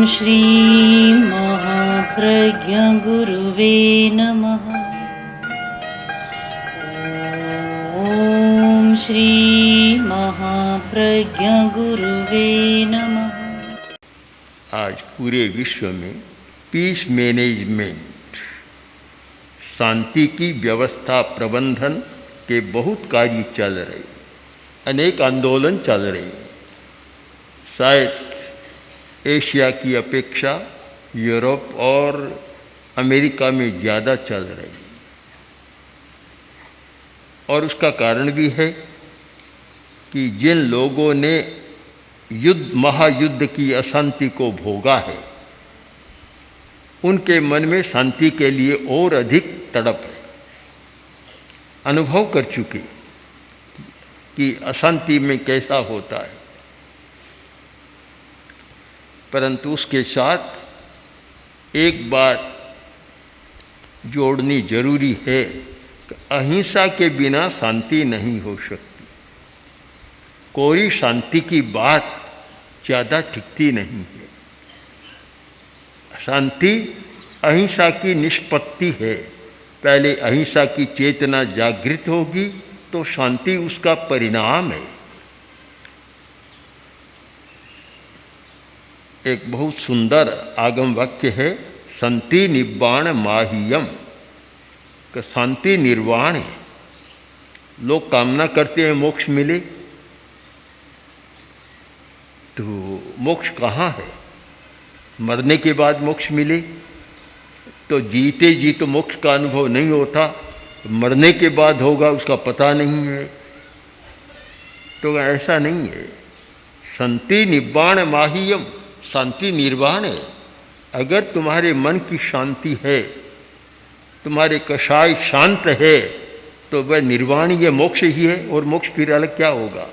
श्री महाप्रज्ञ गुरुवे नमः। ओम श्री महाप्रज्ञ गुरुवे नमः। आज पूरे विश्व में पीस मैनेजमेंट, शांति की व्यवस्था प्रबंधन के बहुत कार्य चल रहे, अनेक आंदोलन चल रहे। शायद एशिया की अपेक्षा यूरोप और अमेरिका में ज़्यादा चल रही, और उसका कारण भी है कि जिन लोगों ने महायुद्ध की अशांति को भोगा है, उनके मन में शांति के लिए और अधिक तड़प है। अनुभव कर चुके कि अशांति में कैसा होता है, परंतु उसके साथ एक बात जोड़नी जरूरी है कि अहिंसा के बिना शांति नहीं हो सकती। कोई शांति की बात ज़्यादा टिकती नहीं है। शांति अहिंसा की निष्पत्ति है। पहले अहिंसा की चेतना जागृत होगी तो शांति उसका परिणाम है। एक बहुत सुंदर आगम वाक्य है, शांति निब्बाण माह्यम, का शांति निर्वाण है। लोग कामना करते हैं मोक्ष मिले, तो मोक्ष कहाँ है? मरने के बाद मोक्ष मिले तो जीते जी तो मोक्ष का अनुभव नहीं होता, मरने के बाद होगा उसका पता नहीं है। तो ऐसा नहीं है। शांति निब्बाण माह्यम, शांति निर्वाण है। अगर तुम्हारे मन की शांति है, तुम्हारे कषाय शांत है, तो वह निर्वाण ये मोक्ष ही है। और मोक्ष फिर अलग क्या होगा?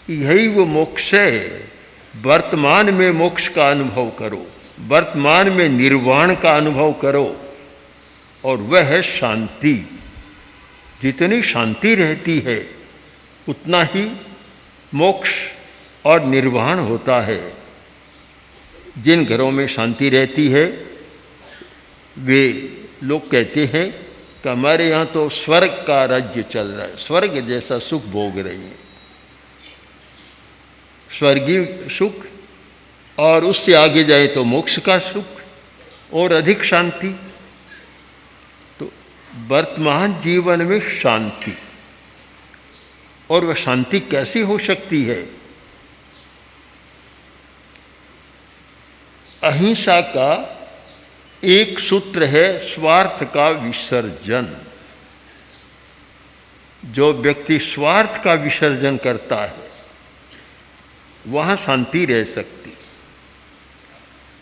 यही वो मोक्ष है। वर्तमान में मोक्ष का अनुभव करो, वर्तमान में निर्वाण का अनुभव करो, और वह है शांति। जितनी शांति रहती है उतना ही मोक्ष और निर्वाण होता है। जिन घरों में शांति रहती है वे लोग कहते हैं कि हमारे यहाँ तो स्वर्ग का राज्य चल रहा है, स्वर्ग जैसा सुख भोग रहे हैं। स्वर्गीय सुख, और उससे आगे जाए तो मोक्ष का सुख और अधिक शांति। तो वर्तमान जीवन में शांति, और वह शांति कैसी हो सकती है? अहिंसा का एक सूत्र है, स्वार्थ का विसर्जन। जो व्यक्ति स्वार्थ का विसर्जन करता है वहाँ शांति रह सकती,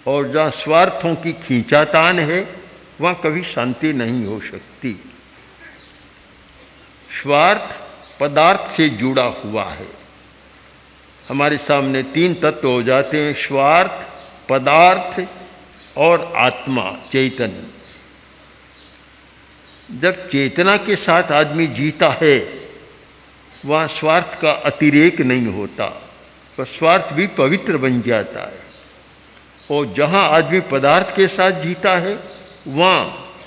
और जहाँ स्वार्थों की खींचातान है वहाँ कभी शांति नहीं हो सकती। स्वार्थ पदार्थ से जुड़ा हुआ है। हमारे सामने तीन तत्व हो जाते हैं, स्वार्थ, पदार्थ और आत्मा, चैतन्य। जब चेतना के साथ आदमी जीता है वहाँ स्वार्थ का अतिरेक नहीं होता, तो स्वार्थ भी पवित्र बन जाता है। और जहाँ आदमी पदार्थ के साथ जीता है वहाँ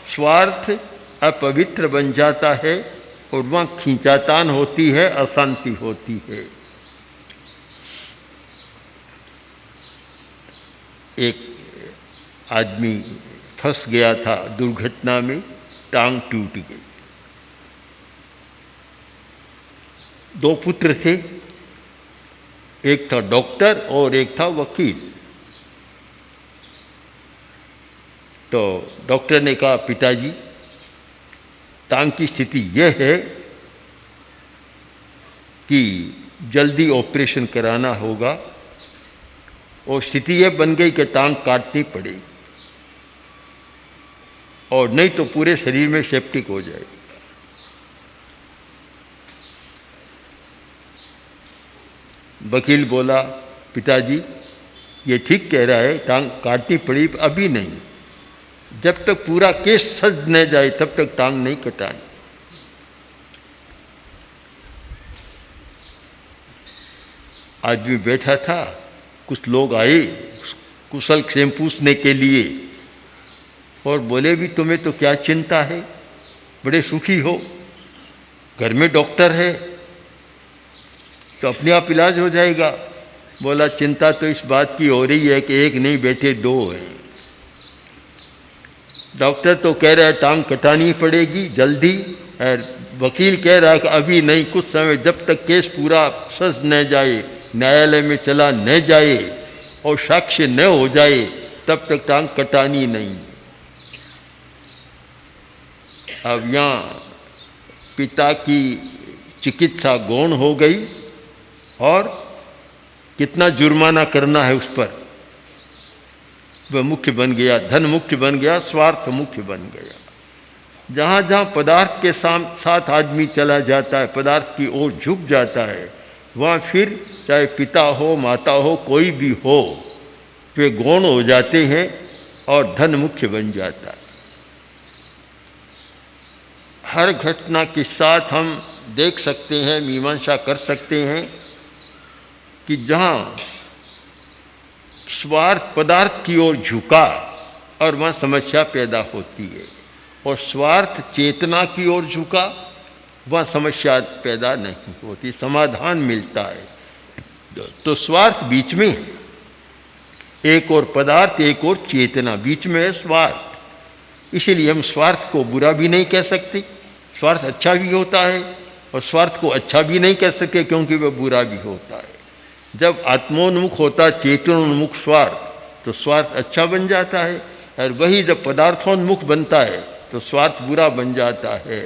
स्वार्थ अपवित्र बन जाता है, और वहाँ खींचातान होती है, अशांति होती है। एक आदमी फंस गया था दुर्घटना में, टांग टूट गई। दो पुत्र थे, एक था डॉक्टर और एक था वकील। तो डॉक्टर ने कहा, पिताजी टांग की स्थिति यह है कि जल्दी ऑपरेशन कराना होगा, और स्थिति यह बन गई कि टांग काटनी पड़ेगी, और नहीं तो पूरे शरीर में सेप्टिक हो जाएगी। वकील बोला, पिताजी ये ठीक कह रहा है, टांग काटनी पड़ी, अभी नहीं, जब तक पूरा केस सज न जाए तब तक टांग नहीं कटानी। आदमी बैठा था, कुछ लोग आए, कुशल क्षेम पूछने के लिए, और बोले भी तुम्हें तो क्या चिंता है, बड़े सुखी हो, घर में डॉक्टर है तो अपने आप इलाज हो जाएगा। बोला चिंता तो इस बात की हो रही है कि एक नहीं बैठे दो हैं। डॉक्टर तो कह रहा है टांग कटानी पड़ेगी जल्दी, और वकील कह रहा है कि अभी नहीं, कुछ समय जब तक केस पूरा सज न जाए, न्यायालय में चला न जाए और साक्ष्य न हो जाए, तब तक टांग कटानी नहीं। अब यहाँ पिता की चिकित्सा गौण हो गई और कितना जुर्माना करना है उस पर, वह मुख्य बन गया, धन मुख्य बन गया, स्वार्थ मुख्य बन गया। जहाँ जहाँ पदार्थ के साथ आदमी चला जाता है, पदार्थ की ओर झुक जाता है, वहाँ फिर चाहे पिता हो, माता हो, कोई भी हो, वे गौण हो जाते हैं और धन मुख्य बन जाता है। हर घटना के साथ हम देख सकते हैं, मीमांसा कर सकते हैं कि जहाँ स्वार्थ पदार्थ की ओर झुका और वहाँ समस्या पैदा होती है, और स्वार्थ चेतना की ओर झुका वहाँ समस्या पैदा नहीं होती, समाधान मिलता है। तो स्वार्थ बीच में है, एक और पदार्थ एक और चेतना, बीच में है स्वार्थ। इसीलिए हम स्वार्थ को बुरा भी नहीं कह सकते, स्वार्थ अच्छा भी होता है, और स्वार्थ को अच्छा भी नहीं कह सकते क्योंकि वह बुरा भी होता है। जब आत्मोन्मुख होता है चेतनोन्मुख स्वार्थ, तो स्वार्थ अच्छा बन जाता है, और वही जब पदार्थोन्मुख बनता है तो स्वार्थ बुरा बन जाता है।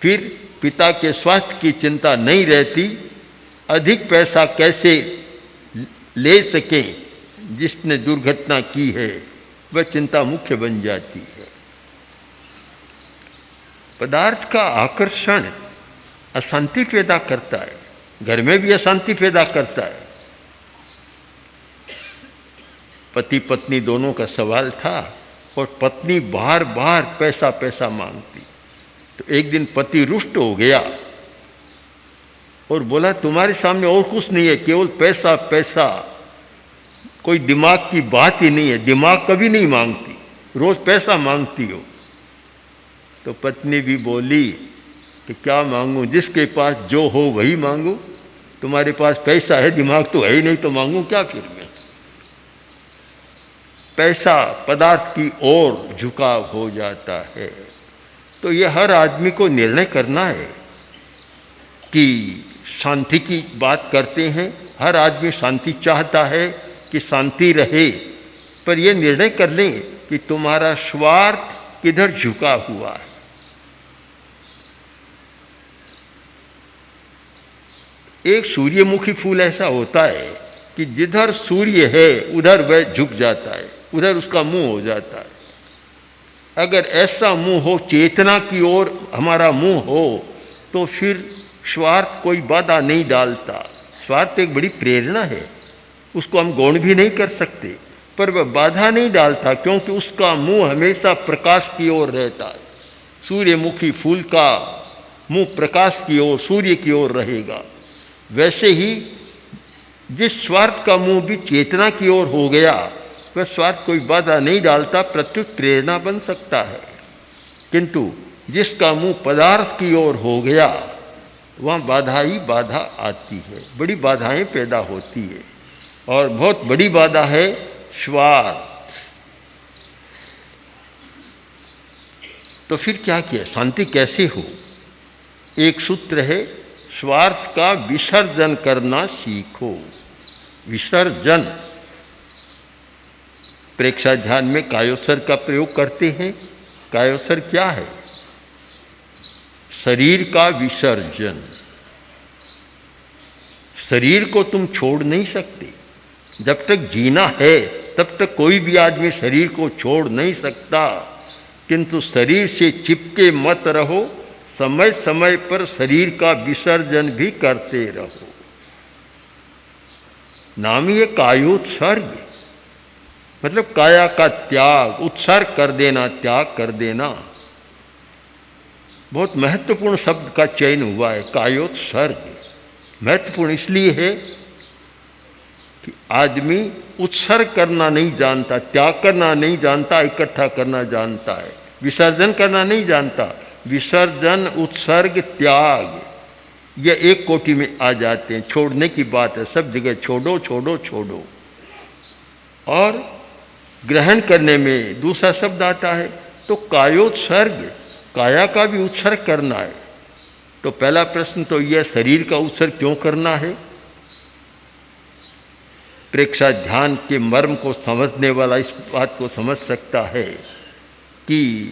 फिर पिता के स्वास्थ्य की चिंता नहीं रहती, अधिक पैसा कैसे ले सके जिसने दुर्घटना की है, वह चिंता मुख्य बन जाती है। पदार्थ का आकर्षण अशांति पैदा करता है, घर में भी अशांति पैदा करता है। पति पत्नी दोनों का सवाल था, और पत्नी बार बार पैसा पैसा मांगती। तो एक दिन पति रुष्ट हो गया और बोला तुम्हारे सामने और कुछ नहीं है, केवल पैसा पैसा, कोई दिमाग की बात ही नहीं है, दिमाग कभी नहीं मांगती, रोज पैसा मांगती हो। तो पत्नी भी बोली कि क्या मांगूं, जिसके पास जो हो वही मांगूं, तुम्हारे पास पैसा है, दिमाग तो है ही नहीं, तो मांगूं क्या फिर मैं। पैसा पदार्थ की ओर झुकाव हो जाता है। तो ये हर आदमी को निर्णय करना है कि शांति की बात करते हैं, हर आदमी शांति चाहता है कि शांति रहे, पर यह निर्णय कर लें कि तुम्हारा स्वार्थ किधर झुका हुआ है। एक सूर्यमुखी फूल ऐसा होता है कि जिधर सूर्य है उधर वह झुक जाता है, उधर उसका मुंह हो जाता है। अगर ऐसा मुंह हो, चेतना की ओर हमारा मुंह हो, तो फिर स्वार्थ कोई बाधा नहीं डालता। स्वार्थ एक बड़ी प्रेरणा है, उसको हम गौण भी नहीं कर सकते, पर वह बाधा नहीं डालता क्योंकि उसका मुंह हमेशा प्रकाश की ओर रहता है। सूर्यमुखी फूल का मुंह प्रकाश की ओर, सूर्य की ओर रहेगा। वैसे ही जिस स्वार्थ का मुंह भी चेतना की ओर हो गया, वह स्वार्थ कोई बाधा नहीं डालता, प्रत्युत प्रेरणा बन सकता है। किंतु जिसका मुंह पदार्थ की ओर हो गया, वहाँ बाधा ही बाधा आती है, बड़ी बाधाएं पैदा होती है, और बहुत बड़ी बाधा है स्वार्थ। तो फिर क्या किया, शांति कैसे हो? एक सूत्र है, स्वार्थ का विसर्जन करना सीखो। विसर्जन, प्रेक्षा ध्यान में कायोत्सर का प्रयोग करते हैं। कायोत्सर क्या है? शरीर का विसर्जन। शरीर को तुम छोड़ नहीं सकते, जब तक जीना है तब तक कोई भी आदमी शरीर को छोड़ नहीं सकता, किंतु शरीर से चिपके मत रहो, समय समय पर शरीर का विसर्जन भी करते रहो। नाम ही है कायोत्सर्ग, मतलब काया का त्याग, उत्सर्ग कर देना, त्याग कर देना। बहुत महत्वपूर्ण शब्द का चयन हुआ है कायोत्सर्ग। महत्वपूर्ण इसलिए है कि आदमी उत्सर्ग करना नहीं जानता, त्याग करना नहीं जानता, इकट्ठा करना जानता है, विसर्जन करना नहीं जानता। विसर्जन, उत्सर्ग, त्याग ये एक कोटि में आ जाते हैं। छोड़ने की बात है, सब जगह छोड़ो छोड़ो छोड़ो। और ग्रहण करने में दूसरा शब्द आता है, तो कायोत्सर्ग, काया का भी उत्सर्ग करना है। तो पहला प्रश्न तो यह, शरीर का उत्सर्ग क्यों करना है? प्रेक्षा ध्यान के मर्म को समझने वाला इस बात को समझ सकता है कि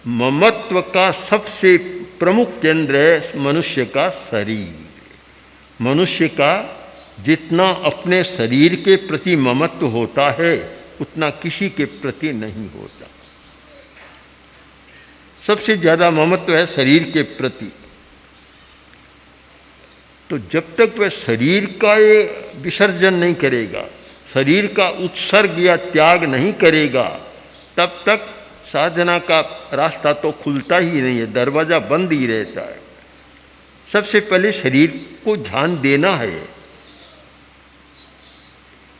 ममत्व का सबसे प्रमुख केंद्र है मनुष्य का शरीर। मनुष्य का जितना अपने शरीर के प्रति ममत्व होता है उतना किसी के प्रति नहीं होता। सबसे ज़्यादा ममत्व है शरीर के प्रति। तो जब तक वह शरीर का ये विसर्जन नहीं करेगा, शरीर का उत्सर्ग या त्याग नहीं करेगा, तब तक साधना का रास्ता तो खुलता ही नहीं है, दरवाज़ा बंद ही रहता है। सबसे पहले शरीर को ध्यान देना है।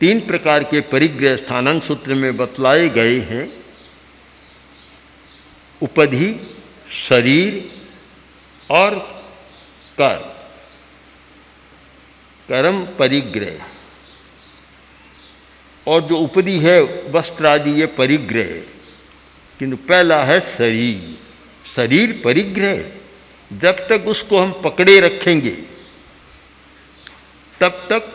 3 प्रकार के परिग्रह स्थानांग सूत्र में बतलाए गए हैं। उपधि, शरीर और कर्म। कर्म परिग्रह, और जो उपधि है वस्त्र आदि ये परिग्रह है। किंतु पहला है शरीर। शरीर परिग्रह, जब तक उसको हम पकड़े रखेंगे तब तक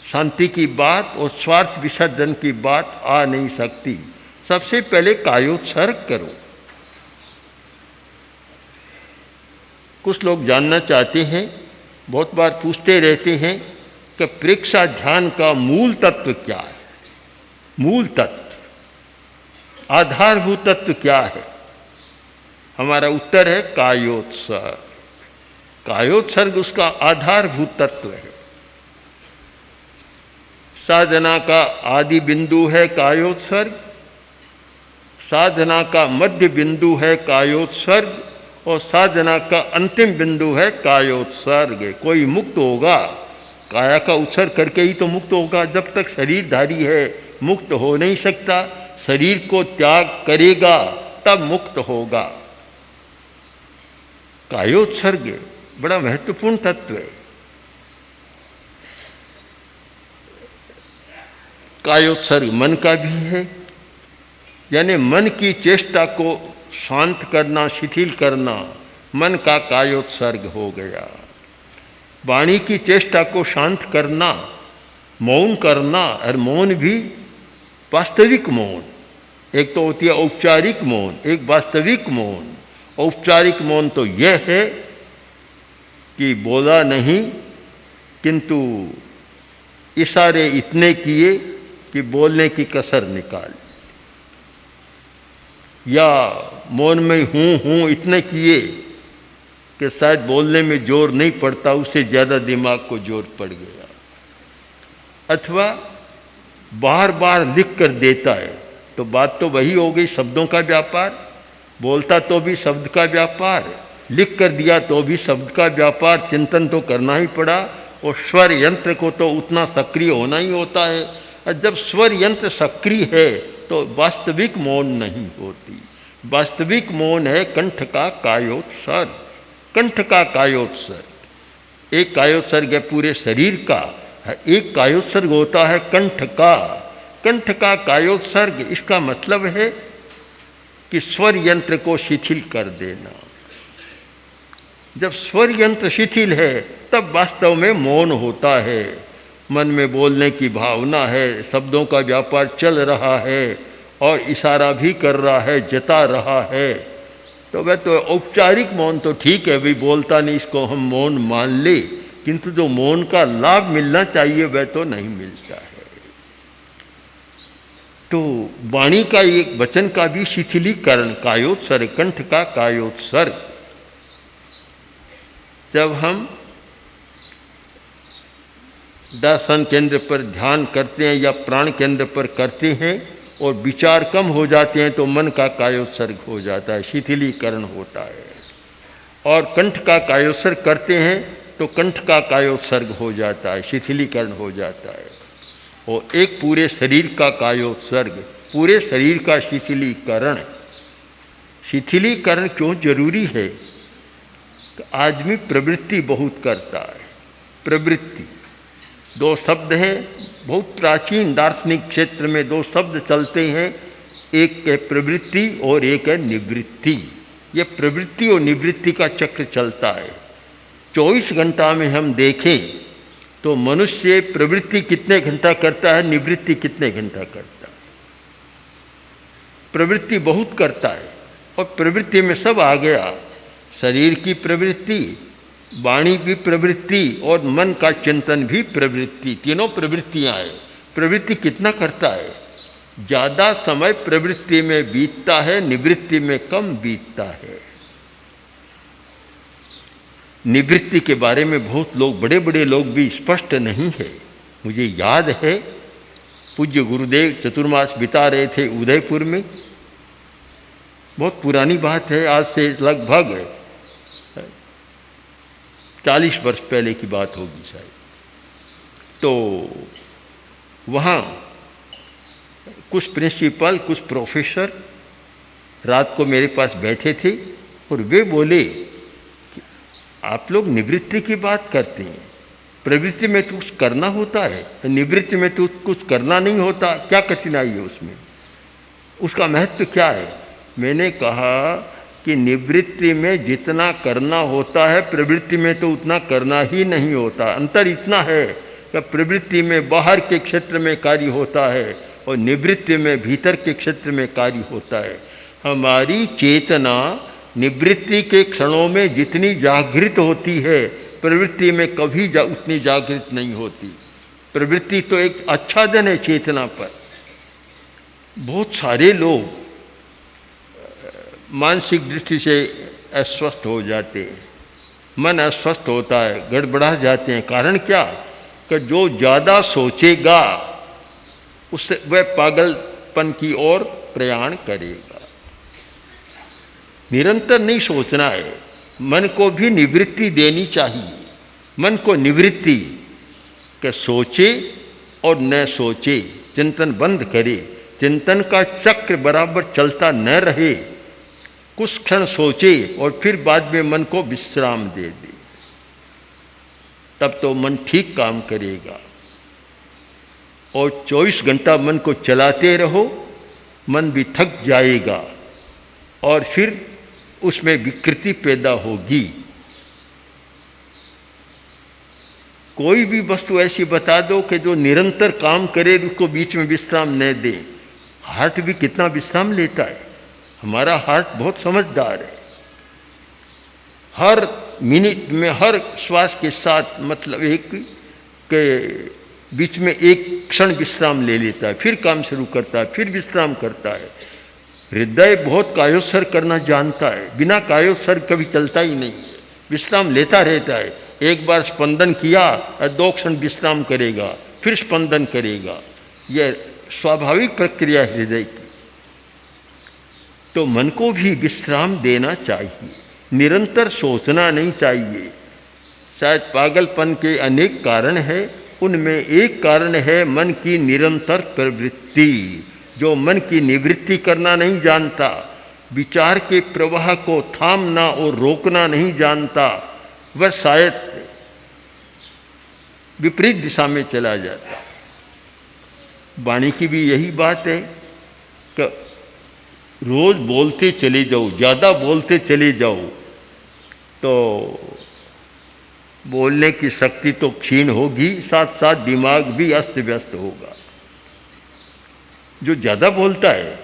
शांति की बात और स्वार्थ विसर्जन की बात आ नहीं सकती। सबसे पहले कायोत्सर्ग करो। कुछ लोग जानना चाहते हैं, बहुत बार पूछते रहते हैं कि प्रेक्षा ध्यान का मूल तत्व क्या है? मूल तत्व, आधारभूत तत्व क्या है? हमारा उत्तर है कायोत्सर्ग। कायोत्सर्ग उसका आधारभूत तत्व है। साधना का आदि बिंदु है कायोत्सर्ग, साधना का मध्य बिंदु है कायोत्सर्ग, और साधना का अंतिम बिंदु है कायोत्सर्ग। कोई मुक्त होगा काया का उत्सर्ग करके ही तो मुक्त होगा। जब तक शरीरधारी है मुक्त हो नहीं सकता। शरीर को त्याग करेगा तब मुक्त होगा। कायोत्सर्ग बड़ा महत्वपूर्ण तत्व है। कायोत्सर्ग मन का भी है, यानी मन की चेष्टा को शांत करना, शिथिल करना, मन का कायोत्सर्ग हो गया। वाणी की चेष्टा को शांत करना, मौन करना, और मौन भी वास्तविक मौन। एक तो होती है औपचारिक मौन, एक वास्तविक मौन। औपचारिक मौन तो यह है कि बोला नहीं, किंतु इशारे इतने किए कि बोलने की कसर निकाल, या मौन में हूँ इतने किए कि शायद बोलने में जोर नहीं पड़ता, उससे ज़्यादा दिमाग को जोर पड़ गया। अथवा बार बार लिख कर देता है, तो बात तो वही हो गई, शब्दों का व्यापार। बोलता तो भी शब्द का व्यापार, लिख कर दिया तो भी शब्द का व्यापार। चिंतन तो करना ही पड़ा, और स्वर यंत्र को तो उतना सक्रिय होना ही होता है। और जब स्वर यंत्र सक्रिय है तो वास्तविक मौन नहीं होती। वास्तविक मौन है कंठ का कायोत्सर्ग। कंठ का कायोत्सर्ग, एक कायोत्सर्ग है पूरे शरीर का, एक कायोत्सर्ग होता है कंठ का। कंठ का कायोत्सर्ग, इसका मतलब है कि स्वर यंत्र को शिथिल कर देना। जब स्वर यंत्र शिथिल है तब वास्तव में मौन होता है। मन में बोलने की भावना है, शब्दों का व्यापार चल रहा है, और इशारा भी कर रहा है, जता रहा है। तो वह तो औपचारिक मौन तो ठीक है, भाई बोलता नहीं, इसको हम मौन मान ले, किंतु जो मौन का लाभ मिलना चाहिए वह तो नहीं मिलता है। तो वाणी का एक वचन का भी शिथिलीकरण, कायोत्सर्ग, कंठ का कायोत्सर्ग। जब हम दर्शन केंद्र पर ध्यान करते हैं या प्राण केंद्र पर करते हैं और विचार कम हो जाते हैं तो मन का कायोत्सर्ग हो जाता है, शिथिलीकरण होता है। और कंठ का कायोत्सर्ग करते हैं तो कंठ का कायोत्सर्ग हो जाता है, शिथिलीकरण हो जाता है। और एक पूरे शरीर का कायोत्सर्ग, पूरे शरीर का शिथिलीकरण। शिथिलीकरण क्यों जरूरी है? आदमी प्रवृत्ति बहुत करता है। प्रवृत्ति दो शब्द हैं, बहुत प्राचीन दार्शनिक क्षेत्र में दो शब्द चलते हैं, एक है प्रवृत्ति और एक है निवृत्ति। ये प्रवृत्ति और निवृत्ति का चक्र चलता है। 24 घंटा में हम देखें तो मनुष्य प्रवृत्ति कितने घंटा करता है, निवृत्ति कितने घंटा करता है? प्रवृत्ति बहुत करता है, और प्रवृत्ति में सब आ गया, शरीर की प्रवृत्ति, वाणी भी प्रवृत्ति और मन का चिंतन भी प्रवृत्ति, तीनों प्रवृत्तियां हैं। प्रवृत्ति कितना करता है? ज़्यादा समय प्रवृत्ति में बीतता है, निवृत्ति में कम बीतता है। निवृत्ति के बारे में बहुत लोग, बड़े बड़े लोग भी स्पष्ट नहीं है। मुझे याद है पूज्य गुरुदेव चतुर्मास बिता रहे थे उदयपुर में, बहुत पुरानी बात है, आज से लगभग 40 वर्ष पहले की बात होगी शायद। तो वहाँ कुछ प्रिंसिपल, कुछ प्रोफेसर रात को मेरे पास बैठे थे और वे बोले कि आप लोग निवृत्ति की बात करते हैं, प्रवृत्ति में तो कुछ करना होता है, निवृत्ति में तो कुछ करना नहीं होता, क्या कठिनाई है उसमें, उसका महत्व क्या है? मैंने कहा कि निवृत्ति में जितना करना होता है प्रवृत्ति में तो उतना करना ही नहीं होता। अंतर इतना है कि प्रवृत्ति में बाहर के क्षेत्र में कार्य होता है और निवृत्ति में भीतर के क्षेत्र में कार्य होता है। हमारी चेतना निवृत्ति के क्षणों में जितनी जागृत होती है, प्रवृत्ति में कभी उतनी जागृत नहीं होती। प्रवृत्ति तो एक आच्छादन है चेतना पर। बहुत सारे लोग मानसिक दृष्टि से अस्वस्थ हो जाते हैं, मन अस्वस्थ होता है, गड़बड़ा जाते हैं। कारण क्या? कि जो ज़्यादा सोचेगा उससे वह पागलपन की ओर प्रयाण करेगा। निरंतर नहीं सोचना है, मन को भी निवृत्ति देनी चाहिए। मन को निवृत्ति कि सोचे और न सोचे, चिंतन बंद करे, चिंतन का चक्र बराबर चलता न रहे, कुछ क्षण सोचे और फिर बाद में मन को विश्राम दे दे, तब तो मन ठीक काम करेगा। और 24 घंटा मन को चलाते रहो, मन भी थक जाएगा और फिर उसमें विकृति पैदा होगी। कोई भी वस्तु ऐसी बता दो कि जो निरंतर काम करे, उसको बीच में विश्राम न दे। हार्ट भी कितना विश्राम लेता है, हमारा हार्ट बहुत समझदार है। हर मिनट में, हर श्वास के साथ, मतलब एक के बीच में एक क्षण विश्राम ले लेता है, फिर काम शुरू करता है, फिर विश्राम करता है। हृदय बहुत कायोत्सर्ग करना जानता है, बिना कायोत्सर्ग कभी चलता ही नहीं, विश्राम लेता रहता है। एक बार स्पंदन किया और 2 क्षण विश्राम करेगा, फिर स्पंदन करेगा। यह स्वाभाविक प्रक्रिया है हृदय की। तो मन को भी विश्राम देना चाहिए, निरंतर सोचना नहीं चाहिए। शायद पागलपन के अनेक कारण हैं, उनमें एक कारण है मन की निरंतर प्रवृत्ति। जो मन की निवृत्ति करना नहीं जानता, विचार के प्रवाह को थामना और रोकना नहीं जानता, वह शायद विपरीत दिशा में चला जाता। वाणी की भी यही बात है कि रोज बोलते चले जाओ, ज़्यादा बोलते चले जाओ तो बोलने की शक्ति तो क्षीण होगी, साथ साथ दिमाग भी अस्त व्यस्त होगा। जो ज़्यादा बोलता है,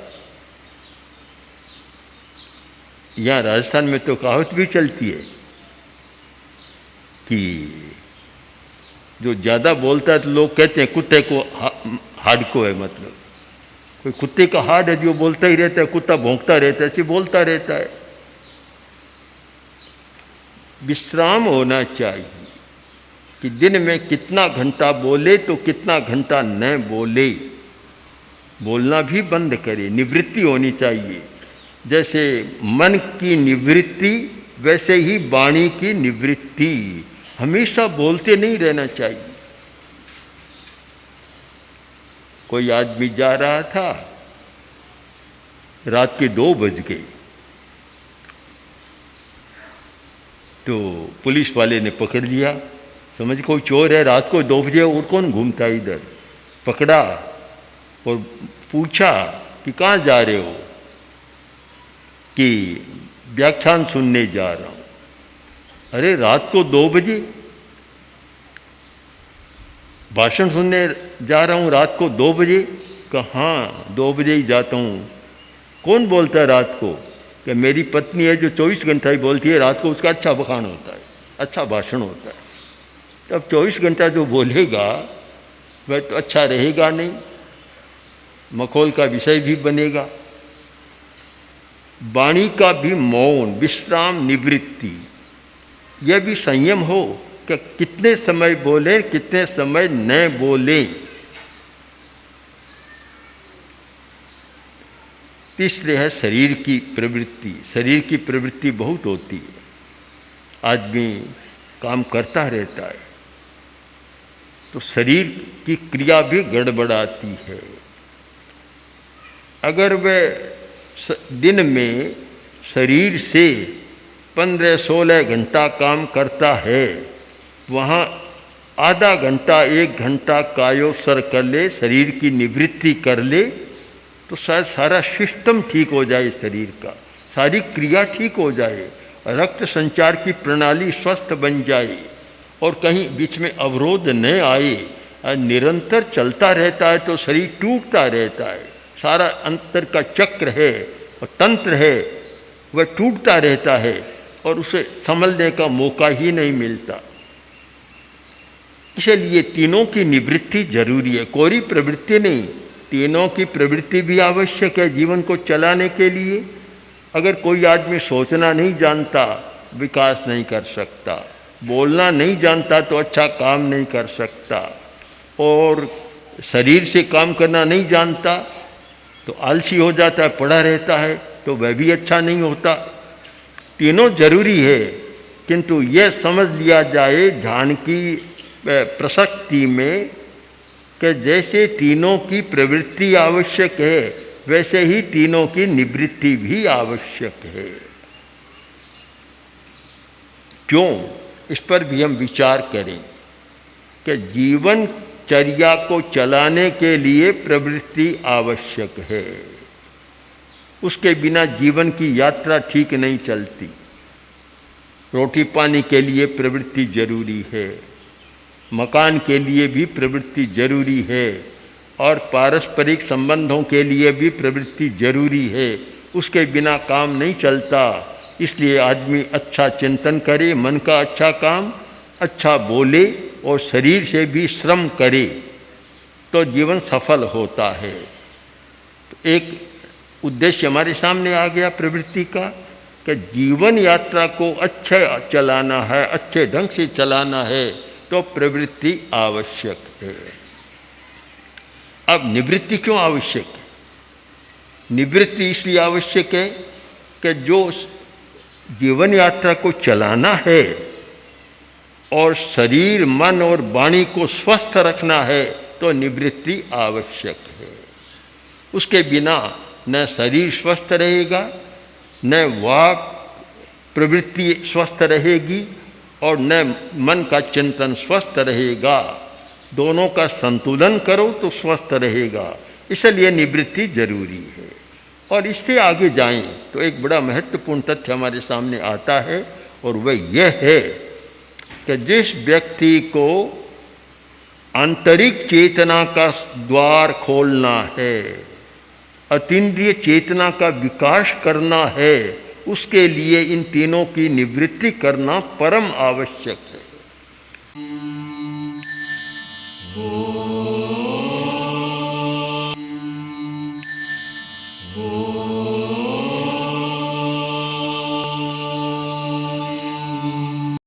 यहाँ राजस्थान में तो कहावत भी चलती है कि जो ज़्यादा बोलता है तो लोग कहते हैं कुत्ते को हाड को है, मतलब कोई कुत्ते का हाड है जो बोलता ही रहता है, कुत्ता भौंकता रहता है, ऐसे बोलता रहता है। विश्राम होना चाहिए कि दिन में कितना घंटा बोले तो कितना घंटा न बोले, बोलना भी बंद करे, निवृत्ति होनी चाहिए। जैसे मन की निवृत्ति वैसे ही वाणी की निवृत्ति। हमेशा बोलते नहीं रहना चाहिए। कोई आदमी जा रहा था, रात के 2 बज गए, तो पुलिस वाले ने पकड़ लिया, समझ कोई चोर है, रात को 2 बजे और कौन घूमता है इधर। पकड़ा और पूछा कि कहाँ जा रहे हो, कि व्याख्यान सुनने जा रहा हूँ। अरे रात को 2 बजे भाषण सुनने जा रहा हूँ, रात को 2 बजे? कहा हाँ 2 बजे ही जाता हूँ। कौन बोलता है रात को? कि मेरी पत्नी है जो 24 घंटा ही बोलती है, रात को उसका अच्छा बखान होता है, अच्छा भाषण होता है। तब 24 घंटा जो बोलेगा वह तो अच्छा रहेगा नहीं, मखौल का विषय भी बनेगा। वाणी का भी मौन, विश्राम, निवृत्ति, यह भी संयम हो कि कितने समय बोले, कितने समय न बोले। तीसरे है शरीर की प्रवृत्ति। शरीर की प्रवृत्ति बहुत होती है, आदमी काम करता रहता है तो शरीर की क्रिया भी गड़बड़ाती है। अगर वह दिन में शरीर से 15-16 घंटा काम करता है, वहाँ आधा घंटा 1 घंटा कायोत्सर्ग कर ले, शरीर की निवृत्ति कर ले, तो शायद सारा सिस्टम ठीक हो जाए, शरीर का सारी क्रिया ठीक हो जाए, रक्त संचार की प्रणाली स्वस्थ बन जाए और कहीं बीच में अवरोध न आए। निरंतर चलता रहता है तो शरीर टूटता रहता है, सारा अंतर का चक्र है और तंत्र है वह टूटता रहता है और उसे संभलने का मौका ही नहीं मिलता। इसलिए तीनों की निवृत्ति जरूरी है, कोई प्रवृत्ति नहीं, तीनों की प्रवृत्ति भी आवश्यक है जीवन को चलाने के लिए। अगर कोई आदमी सोचना नहीं जानता, विकास नहीं कर सकता, बोलना नहीं जानता तो अच्छा काम नहीं कर सकता, और शरीर से काम करना नहीं जानता तो आलसी हो जाता है, पड़ा रहता है, तो वह भी अच्छा नहीं होता। तीनों जरूरी है, किंतु यह समझ लिया जाए ध्यान की प्रसक्ति में कि जैसे तीनों की प्रवृत्ति आवश्यक है, वैसे ही तीनों की निवृत्ति भी आवश्यक है। क्यों? इस पर भी हम विचार करें कि जीवन चर्या को चलाने के लिए प्रवृत्ति आवश्यक है, उसके बिना जीवन की यात्रा ठीक नहीं चलती। रोटी पानी के लिए प्रवृत्ति जरूरी है, मकान के लिए भी प्रवृत्ति जरूरी है, और पारस्परिक संबंधों के लिए भी प्रवृत्ति जरूरी है, उसके बिना काम नहीं चलता। इसलिए आदमी अच्छा चिंतन करे, मन का अच्छा काम, अच्छा बोले और शरीर से भी श्रम करे तो जीवन सफल होता है। तो एक उद्देश्य हमारे सामने आ गया प्रवृत्ति का कि जीवन यात्रा को अच्छा चलाना है, अच्छे ढंग से चलाना है तो प्रवृत्ति आवश्यक है। अब निवृत्ति क्यों आवश्यक है? निवृत्ति इसलिए आवश्यक है कि जो जीवन यात्रा को चलाना है और शरीर, मन और वाणी को स्वस्थ रखना है तो निवृत्ति आवश्यक है। उसके बिना न शरीर स्वस्थ रहेगा, न वाक प्रवृत्ति स्वस्थ रहेगी और न मन का चिंतन स्वस्थ रहेगा। दोनों का संतुलन करो तो स्वस्थ रहेगा, इसलिए निवृत्ति जरूरी है। और इससे आगे जाएं तो एक बड़ा महत्वपूर्ण तथ्य हमारे सामने आता है, और वह यह है कि जिस व्यक्ति को आंतरिक चेतना का द्वार खोलना है, अतीन्द्रिय चेतना का विकास करना है, उसके लिए इन तीनों की निवृत्ति करना परम आवश्यक है।